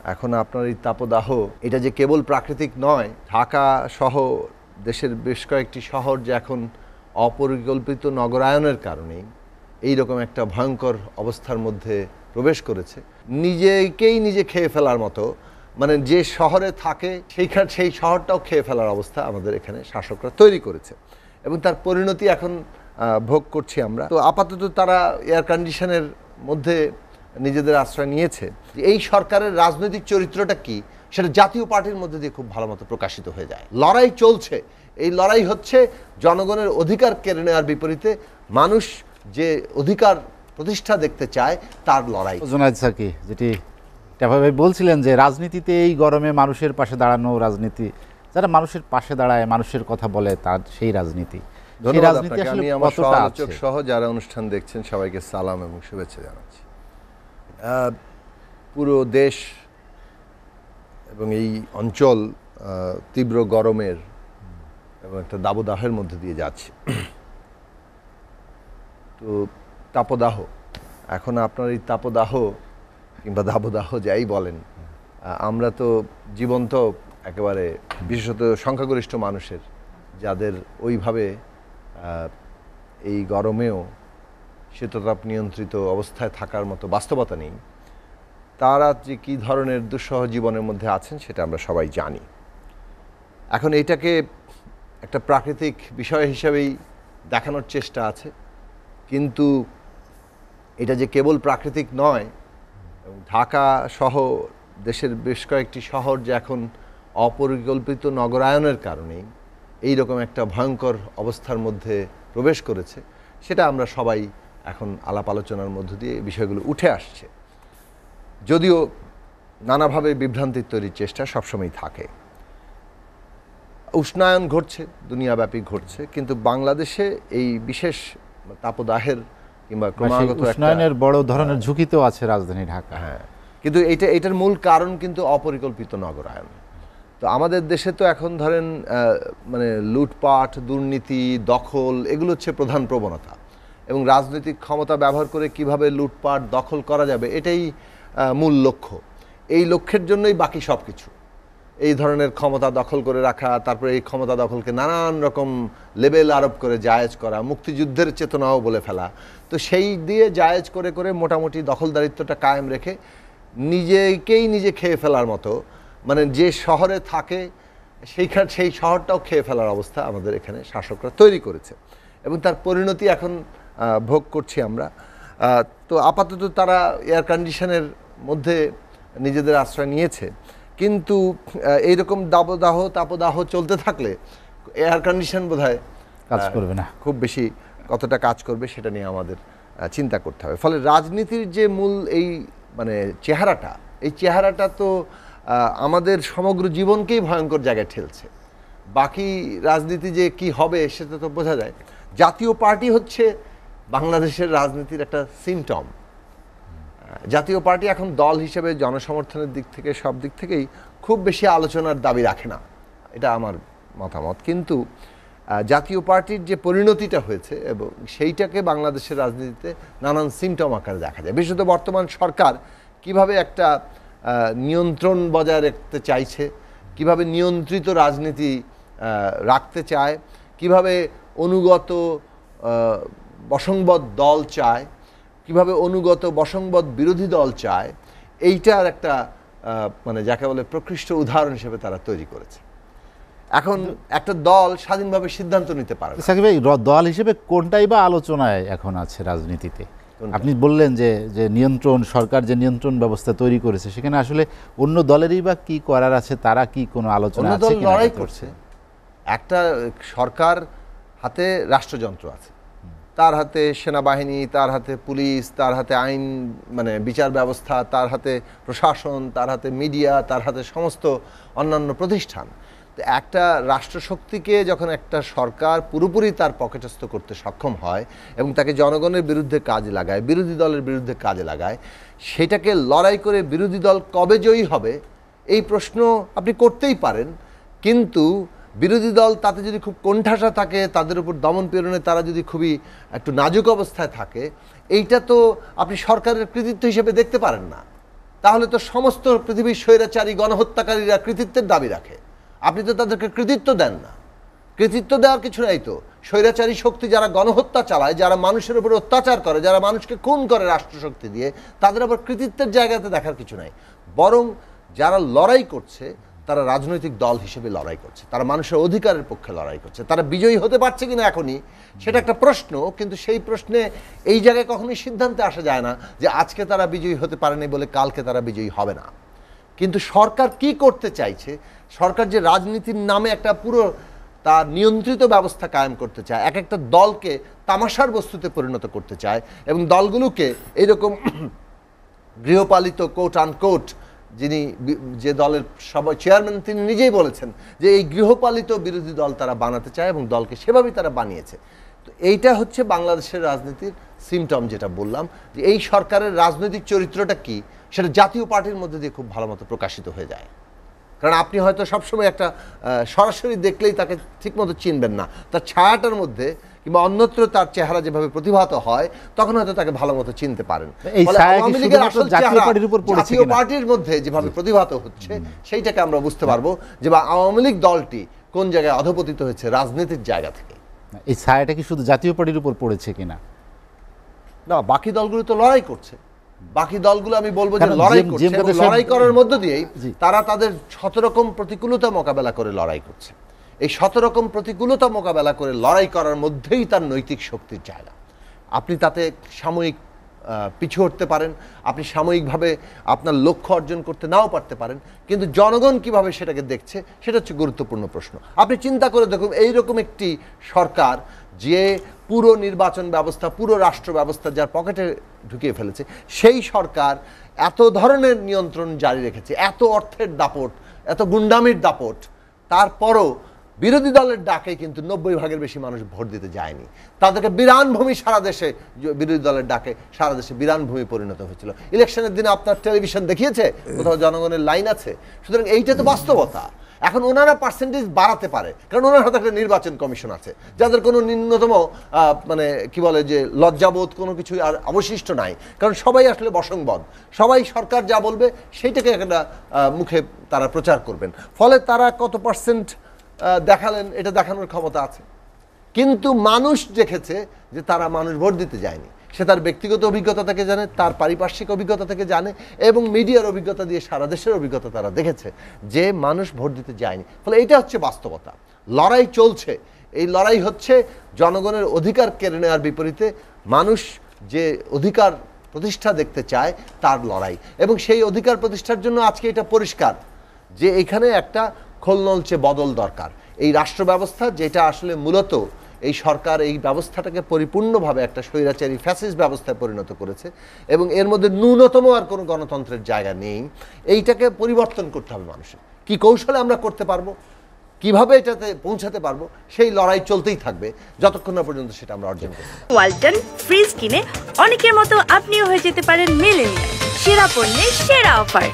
এখন আপনার এই তাপদাহ এটা যে কেবল প্রাকৃতিক নয়, ঢাকা সহ দেশের বেশ কয়েকটি শহর যে এখন অপরিকল্পিত নগরায়নের কারণেই এইরকম একটা ভয়ঙ্কর অবস্থার মধ্যে প্রবেশ করেছে। নিজেকেই নিজে খেয়ে ফেলার মতো, মানে যে শহরে থাকে সেই শহরটাও খেয়ে ফেলার অবস্থা আমাদের এখানে শাসকরা তৈরি করেছে এবং তার পরিণতি এখন ভোগ করছি আমরা। তো আপাতত তারা এয়ার কন্ডিশনের মধ্যে নিজেদের আশ্রয় নিয়েছে। এই সরকারের রাজনৈতিক চরিত্রটা কি সেটা জাতীয় পার্টির মধ্যে দিয়ে খুব ভালো মতো প্রকাশিত হয়ে যায়। লড়াই চলছে, এই লড়াই হচ্ছে জনগণের অধিকার কেড়ে নেওয়ার বিপরীতে মানুষ যে অধিকার প্রতিষ্ঠা দেখতে চায় তার লড়াই। জোনায়েদ সাকি যেটি ভাই বলছিলেন যে রাজনীতিতে এই গরমে মানুষের পাশে দাঁড়ানো রাজনীতি, যারা মানুষের পাশে দাঁড়ায় মানুষের কথা বলে তার সেই রাজনীতি। ধন্যবাদ আপনাকে। আমি আমার সহযোগী সহ যারা অনুষ্ঠান দেখছেন সবাইকে সালাম এবং শুভেচ্ছা জানাচ্ছি। পুরো দেশ এবং এই অঞ্চল তীব্র গরমের এবং একটা দাবদাহের মধ্যে দিয়ে যাচ্ছে। তো তাপদাহ, এখন আপনার এই তাপদাহ কিংবা দাবদাহ যাই বলেন, আমরা তো জীবন্ত একেবারে, বিশেষত সংখ্যাগরিষ্ঠ মানুষের যাদের ওইভাবে এই গরমেও শীততাপ নিয়ন্ত্রিত অবস্থায় থাকার মতো বাস্তবতা নেই, তারা যে কী ধরনের দুঃসহ জীবনের মধ্যে আছেন সেটা আমরা সবাই জানি। এখন এইটাকে একটা প্রাকৃতিক বিষয় হিসাবেই দেখানোর চেষ্টা আছে, কিন্তু এটা যে কেবল প্রাকৃতিক নয়। এবং ঢাকা সহ দেশের বেশ কয়েকটি শহর যে এখন অপরিকল্পিত নগরায়নের কারণেই এইরকম একটা ভয়ঙ্কর অবস্থার মধ্যে প্রবেশ করেছে, সেটা আমরা সবাই এখন আলাপ আলোচনার মধ্য দিয়ে বিষয়গুলো উঠে আসছে। যদিও নানাভাবে বিভ্রান্তির তৈরির চেষ্টা সবসময় থাকে। উষ্ণায়ন ঘটছে, দুনিয়াব্যাপী ঘটছে, কিন্তু বাংলাদেশে এই বিশেষ তাপদাহের কিংবা ক্রমাগত উষ্ণায়নের বড় ধরনের ঝুঁকি তো আছে রাজধানী ঢাকা। হ্যাঁ, কিন্তু এটার মূল কারণ কিন্তু অপরিকল্পিত নগরায়ন। তো আমাদের দেশে তো এখন ধরেন মানে লুটপাট, দুর্নীতি, দখল, এগুলো হচ্ছে প্রধান প্রবণতা এবং রাজনৈতিক ক্ষমতা ব্যবহার করে কিভাবে লুটপাট দখল করা যাবে এটাই মূল লক্ষ্য। এই লক্ষ্যের জন্যই বাকি সব কিছু, এই ধরনের ক্ষমতা দখল করে রাখা, তারপরে এই ক্ষমতা দখলকে নানান রকম লেবেল আরোপ করে জায়েজ করা, মুক্তিযুদ্ধের চেতনাও বলে ফেলা। তো সেই দিয়ে জায়েজ করে করে মোটামুটি দখলদারিত্বটা কায়েম রেখে নিজেকেই নিজে খেয়ে ফেলার মতো, মানে যে শহরে থাকে সেই শহরটাও খেয়ে ফেলার অবস্থা আমাদের এখানে শাসকরা তৈরি করেছে এবং তার পরিণতি এখন ভোগ করছি আমরা। তো আপাতত তারা এয়ার কন্ডিশনের মধ্যে নিজেদের আশ্রয় নিয়েছে, কিন্তু এইরকম তাপদাহ চলতে থাকলে এয়ার কন্ডিশন বোধহয় কাজ করবে না, খুব বেশি কতটা কাজ করবে সেটা নিয়ে আমাদের চিন্তা করতে হবে। ফলে রাজনীতির যে মূল এই মানে চেহারাটা, এই চেহারাটা তো আমাদের সমগ্র জীবনকেই ভয়ঙ্কর জায়গায় ঠেলছে। বাকি রাজনীতি যে কি হবে সেটা তো বোঝা যায়। জাতীয় পার্টি হচ্ছে বাংলাদেশের রাজনীতির একটা সিমটম। জাতীয় পার্টি এখন দল হিসেবে জনসমর্থনের দিক থেকে সব দিক থেকেই খুব বেশি আলোচনার দাবি রাখে না, এটা আমার মতামত। কিন্তু জাতীয় পার্টির যে পরিণতিটা হয়েছে এবং সেইটাকে বাংলাদেশের রাজনীতিতে নানান সিমটম আকারে দেখা যায়। বিশেষত বর্তমান সরকার কিভাবে একটা নিয়ন্ত্রণ বজায় রাখতে চাইছে, কিভাবে নিয়ন্ত্রিত রাজনীতি রাখতে চায়, কিভাবে অনুগত বসংবদ দল চায়, কিভাবে অনুগত বসংবদ বিরোধী দল চায়, এইটার একটা মানে যাকে বলে প্রকৃষ্ট উদাহরণ হিসেবে তারা তৈরি করেছে। এখন একটা দল স্বাধীনভাবে সিদ্ধান্ত নিতে পারে না। সাকিব ভাই, দল হিসেবে কোনটাই বা আলোচনায় এখন আছে রাজনীতিতে? আপনি বললেন যে নিয়ন্ত্রণ, সরকার যে নিয়ন্ত্রণ ব্যবস্থা তৈরি করেছে সেখানে আসলে অন্য দলেরই বা কি করার আছে, তারা কি কোনো আলোচনা আছে? অন্য দল লড়াই করছে। একটা সরকার হাতে রাষ্ট্রযন্ত্র আছে, তার হাতে সেনাবাহিনী, তার হাতে পুলিশ, তার হাতে আইন মানে বিচার ব্যবস্থা, তার হাতে প্রশাসন, তার হাতে মিডিয়া, তার হাতে সমস্ত অন্যান্য প্রতিষ্ঠান। তো একটা রাষ্ট্রশক্তিকে যখন একটা সরকার পুরোপুরি তার পকেটস্থ করতে সক্ষম হয় এবং তাকে জনগণের বিরুদ্ধে কাজে লাগায়, বিরোধী দলের বিরুদ্ধে কাজে লাগায়, সেটাকে লড়াই করে বিরোধী দল কবে জয়ী হবে এই প্রশ্ন আপনি করতেই পারেন। কিন্তু বিরোধী দল তাতে যদি খুব কোণঠাসা থাকে, তাদের উপর দমন পীড়নে তারা যদি খুবই একটু নাজুক অবস্থায় থাকে, এইটা তো আপনি সরকারের কৃতিত্ব হিসেবে দেখতে পারেন না। তাহলে তো সমস্ত পৃথিবীর স্বৈরাচারী গণহত্যাকারীরা কৃতিত্বের দাবি রাখে, আপনি তো তাদেরকে কৃতিত্ব দেন না। কৃতিত্ব দেওয়ার কিছু নাই তো। স্বৈরাচারী শক্তি যারা গণহত্যা চালায়, যারা মানুষের উপর অত্যাচার করে, যারা মানুষকে খুন করে রাষ্ট্রশক্তি দিয়ে, তাদের আবার কৃতিত্বের জায়গাতে দেখার কিছু নাই। বরং যারা লড়াই করছে তারা রাজনৈতিক দল হিসেবে লড়াই করছে, তারা মানুষের অধিকারের পক্ষে লড়াই করছে। তারা বিজয়ী হতে পারছে কিনা এখনই সেটা একটা প্রশ্ন, কিন্তু সেই প্রশ্নে এই জায়গায় কখনোই সিদ্ধান্তে আসা যায় না যে আজকে তারা বিজয়ী হতে পারেনি বলে কালকে তারা বিজয়ী হবে না। কিন্তু সরকার কি করতে চাইছে, সরকার যে রাজনীতির নামে একটা পুরো তার নিয়ন্ত্রিত ব্যবস্থা কায়েম করতে চায়, এক একটা দলকে তামাশার বস্তুতে পরিণত করতে চায় এবং দলগুলোকে এইরকম গৃহপালিত কোট আনকোট, যিনি যে দলের সবাই চেয়ারম্যান তিনি নিজেই বলেছেন যে এই গৃহপালিত বিরোধী দল তারা বানাতে চায় এবং দলকে সেভাবেই তারা বানিয়েছে। তো এইটা হচ্ছে বাংলাদেশের রাজনীতির সিমটম, যেটা বললাম যে এই সরকারের রাজনৈতিক চরিত্রটা কি সেটা জাতীয় পার্টির মধ্যে দিয়ে খুব ভালো মতো প্রকাশিত হয়ে যায়। কারণ আপনি হয়তো সবসময় একটা সরাসরি দেখলেই তাকে ঠিকমতো চিনবেন না, তার ছায়াটার মধ্যে কিংবা অন্যত্র তার চেহারা যেভাবে প্রতিভাত হয় তখন হয়তো তাকে ভালো মতো চিনতে পারেন। আওয়ামী লীগের আসল চেহারা জাতীয় পার্টির মধ্যে যেভাবে প্রতিভাত হচ্ছে সেইটাকে আমরা বুঝতে পারবো যে আওয়ামী লীগ দলটি কোন জায়গায় অধপতিত হয়েছে রাজনীতির জায়গা থেকে। এই ছায়াটা কি শুধু জাতীয় পার্টির উপর পড়েছে কিনা? না, বাকি দলগুলো তো লড়াই করছে। বাকি দলগুলো আমি বলবো যে লড়াই করছে, লড়াই করার মধ্য দিয়েই তারা তাদের ১৭ রকম প্রতিকূলতা মোকাবেলা করে লড়াই করছে। এই ১৭ রকম প্রতিকূলতা মোকাবেলা করে লড়াই করার মধ্যেই তার নৈতিক শক্তির জায়গা। আপনি তাতে সাময়িক পিছু হটতে পারেন, আপনি সাময়িকভাবে আপনার লক্ষ্য অর্জন করতে নাও পারতে পারেন, কিন্তু জনগণ কিভাবে সেটাকে দেখছে সেটা হচ্ছে গুরুত্বপূর্ণ প্রশ্ন। আপনি চিন্তা করে দেখুন, এইরকম একটি সরকার যে পুরো নির্বাচন ব্যবস্থা, পুরো রাষ্ট্র ব্যবস্থা যার পকেটে ঢুকিয়ে ফেলেছে, সেই সরকার এত ধরনের নিয়ন্ত্রণ জারি রেখেছে, এত অর্থের দাপট, এত গুন্ডামির দাপট, তারপরও বিরোধী দলের ডাকে কিন্তু ৯০ ভাগের বেশি মানুষ ভোট দিতে যায়নি। তাদেরকে বিরানভূমি সারা দেশে, বিরোধী দলের ডাকে সারা দেশে বিরানভূমি পরিণত হয়েছিল। ইলেকশনের দিনে আপনার টেলিভিশন দেখিয়েছে কোথাও জনগণের লাইন আছে? সুতরাং এইটা তো বাস্তবতা। এখন ওনারা পার্সেন্টেজ বাড়াতে পারে কারণ ওনার হাতে একটা নির্বাচন কমিশন আছে, যাদের কোনো ন্যূনতম মানে কি বলে যে লজ্জাবোধ কোনো কিছুই আর অবশিষ্ট নাই। কারণ সবাই আসলে বশংবদ, সবাই সরকার যা বলবে সেইটাকে একটা মুখে তারা প্রচার করবেন। ফলে তারা কত পার্সেন্ট দেখালেন এটা দেখানোর ক্ষমতা আছে, কিন্তু মানুষ দেখেছে যে তারা মানুষ ভোট দিতে যায়নি। সে তার ব্যক্তিগত অভিজ্ঞতা থেকে জানে, তার পারিপার্শ্বিক অভিজ্ঞতা থেকে জানে এবং মিডিয়ার অভিজ্ঞতা দিয়ে সারা দেশের অভিজ্ঞতা তারা দেখেছে যে মানুষ ভোট দিতে যায়নি। ফলে এটা হচ্ছে বাস্তবতা। লড়াই চলছে, এই লড়াই হচ্ছে জনগণের অধিকার কেড়ে নেওয়ার বিপরীতে মানুষ যে অধিকার প্রতিষ্ঠা দেখতে চায় তার লড়াই। এবং সেই অধিকার প্রতিষ্ঠার জন্য আজকে এটা পরিষ্কার যে এখানে একটা খোলনলচে বদল দরকার। এই রাষ্ট্র ব্যবস্থা যেটা আসলে মূলত এই সরকার এই ব্যবস্থাটাকে পরিপূর্ণভাবে একটা স্বৈরাচারী ফ্যাসিস্ট ব্যবস্থায় পরিণত করেছে এবং এর মধ্যে ন্যূনতম আর কোনো গণতন্ত্রের জায়গা নেই। এইটাকে পরিবর্তন করতে হবে মানুষের। কি কৌশলে আমরা করতে পারবো, কিভাবে এটাতে পৌঁছাতে পারবো, সেই লড়াই চলতেই থাকবে যতক্ষণ না পর্যন্ত সেটা আমরা অর্জন করব। ওয়ালটন ফ্রিজ কিনে অনেকের মতো আপনিও হয়ে যেতে পারেন মিলেনিয়াল। সেরা পণ্যের সেরা অফার।